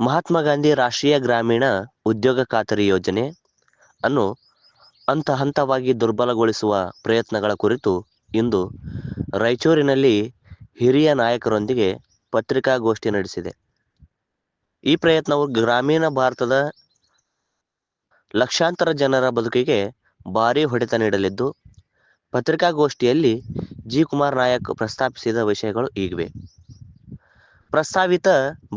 ಮಹಾತ್ಮ ಗಾಂಧಿ ರಾಷ್ಟ್ರೀಯ ಗ್ರಾಮೀಣ ಉದ್ಯೋಗ ಖಾತರಿ ಯೋಜನೆ ಅನ್ನು ಹಂತ ಹಂತವಾಗಿ ದುರ್ಬಲಗೊಳಿಸುವ ಪ್ರಯತ್ನಗಳ ಕುರಿತು ಇಂದು ರಾಯಚೂರಿನಲ್ಲಿ ಹಿರಿಯ ನಾಯಕರೊಂದಿಗೆ ಪತ್ರಿಕಾಗೋಷ್ಠಿ ನಡೆಸಿದೆ. ಈ ಪ್ರಯತ್ನವು ಗ್ರಾಮೀಣ ಭಾರತದ ಲಕ್ಷಾಂತರ ಜನರ ಬದುಕಿಗೆ ಭಾರೀ ಹೊಡೆತ ನೀಡಲಿದ್ದು, ಪತ್ರಿಕಾಗೋಷ್ಠಿಯಲ್ಲಿ ಜಿ. ಕುಮಾರ್ ನಾಯಕ್ ಪ್ರಸ್ತಾಪಿಸಿದ ವಿಷಯಗಳು ಹೀಗಿವೆ. ಪ್ರಸ್ತಾವಿತ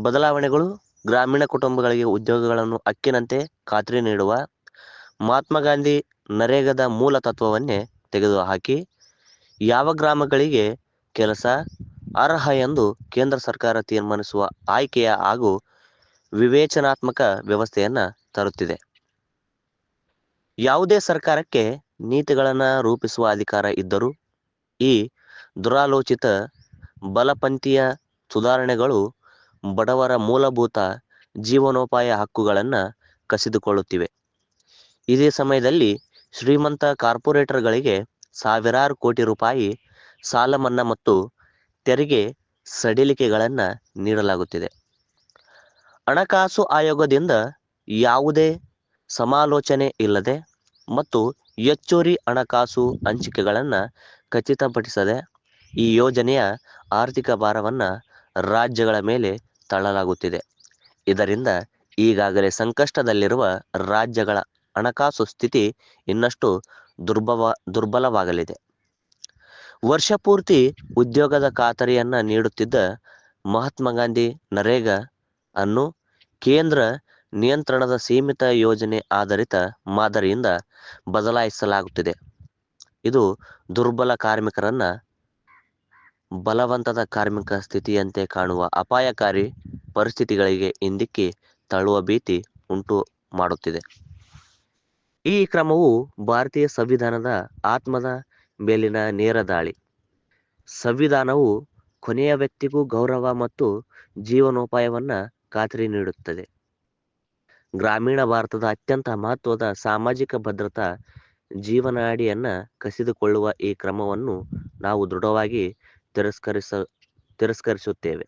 ಬದಲಾವಣೆಗಳು: ಗ್ರಾಮೀಣ ಕುಟುಂಬಗಳಿಗೆ ಉದ್ಯೋಗಗಳನ್ನು ಹಕ್ಕಿನಂತೆ ಖಾತ್ರಿ ನೀಡುವ, ಮಹಾತ್ಮ ಗಾಂಧಿ ನರೇಗಾದ ಮೂಲ ತತ್ವವನ್ನೇ ತೆಗೆದುಹಾಕಿ ಯಾವ ಗ್ರಾಮಗಳಿಗೆ ಕೆಲಸ ಅರ್ಹ ಎಂದು ಕೇಂದ್ರ ಸರ್ಕಾರ ತೀರ್ಮಾನಿಸುವ ಆಯ್ಕೆಯ ಹಾಗೂ ವಿವೇಚನಾತ್ಮಕ ವ್ಯವಸ್ಥೆಯನ್ನು ತರುತ್ತಿದೆ. ಯಾವುದೇ ಸರ್ಕಾರಕ್ಕೆ ನೀತಿಗಳನ್ನು ರೂಪಿಸುವ ಅಧಿಕಾರ ಇದ್ದರೂ ಈ ದುರಾಲೋಚಿತ ಬಲಪಂಥೀಯ ಸುಧಾರಣೆಗಳು ಬಡವರ ಮೂಲಭೂತ ಜೀವನೋಪಾಯ ಹಕ್ಕುಗಳನ್ನು ಕಸಿದುಕೊಳ್ಳುತ್ತಿವೆ. ಇದೇ ಸಮಯದಲ್ಲಿ ಶ್ರೀಮಂತ ಕಾರ್ಪೊರೇಟರ್ಗಳಿಗೆ ಸಾವಿರಾರು ಕೋಟಿ ರೂಪಾಯಿ ಸಾಲ ಮನ್ನಾ ಮತ್ತು ತೆರಿಗೆ ಸಡಿಲಿಕೆಗಳನ್ನು ನೀಡಲಾಗುತ್ತಿದೆ. ಹಣಕಾಸು ಆಯೋಗದಿಂದ ಯಾವುದೇ ಸಮಾಲೋಚನೆ ಇಲ್ಲದೆ ಮತ್ತು ಹೆಚ್ಚುವರಿ ಹಣಕಾಸು ಹಂಚಿಕೆಗಳನ್ನು ಖಚಿತಪಡಿಸದೆ ಈ ಯೋಜನೆಯ ಆರ್ಥಿಕ ಭಾರವನ್ನು ರಾಜ್ಯಗಳ ಮೇಲೆ ತಳ್ಳಲಾಗುತ್ತಿದೆ. ಇದರಿಂದ ಈಗಾಗಲೇ ಸಂಕಷ್ಟದಲ್ಲಿರುವ ರಾಜ್ಯಗಳ ಹಣಕಾಸು ಸ್ಥಿತಿ ಇನ್ನಷ್ಟು ದುರ್ಬಲವಾಗಲಿದೆ. ವರ್ಷಪೂರ್ತಿ ಉದ್ಯೋಗದ ಖಾತರಿಯನ್ನು ನೀಡುತ್ತಿದ್ದ ಮಹಾತ್ಮ ಗಾಂಧಿ ನರೇಗಾ ಅನ್ನು ಕೇಂದ್ರ ನಿಯಂತ್ರಣದ ಸೀಮಿತ ಯೋಜನೆ ಆಧಾರಿತ ಮಾದರಿಯಿಂದ ಬದಲಾಯಿಸಲಾಗುತ್ತಿದೆ. ಇದು ದುರ್ಬಲ ಕಾರ್ಮಿಕರನ್ನು ಬಲವಂತದ ಕಾರ್ಮಿಕ ಸ್ಥಿತಿಯಂತೆ ಕಾಣುವ ಅಪಾಯಕಾರಿ ಪರಿಸ್ಥಿತಿಗಳಿಗೆ ಹಿಂದಿಕ್ಕಿ ತಳ್ಳುವ ಭೀತಿ ಉಂಟು ಮಾಡುತ್ತಿದೆ. ಈ ಕ್ರಮವು ಭಾರತೀಯ ಸಂವಿಧಾನದ ಆತ್ಮದ ಮೇಲಿನ ನೇರ ದಾಳಿ. ಸಂವಿಧಾನವು ಕೊನೆಯ ವ್ಯಕ್ತಿಗೂ ಗೌರವ ಮತ್ತು ಜೀವನೋಪಾಯವನ್ನು ಖಾತ್ರಿ ನೀಡುತ್ತದೆ. ಗ್ರಾಮೀಣ ಭಾರತದ ಅತ್ಯಂತ ಮಹತ್ವದ ಸಾಮಾಜಿಕ ಭದ್ರತಾ ಜೀವನಾಡಿಯನ್ನು ಕಸಿದುಕೊಳ್ಳುವ ಈ ಕ್ರಮವನ್ನು ನಾವು ದೃಢವಾಗಿ ತಿರಸ್ಕರಿಸುತ್ತೇವೆ.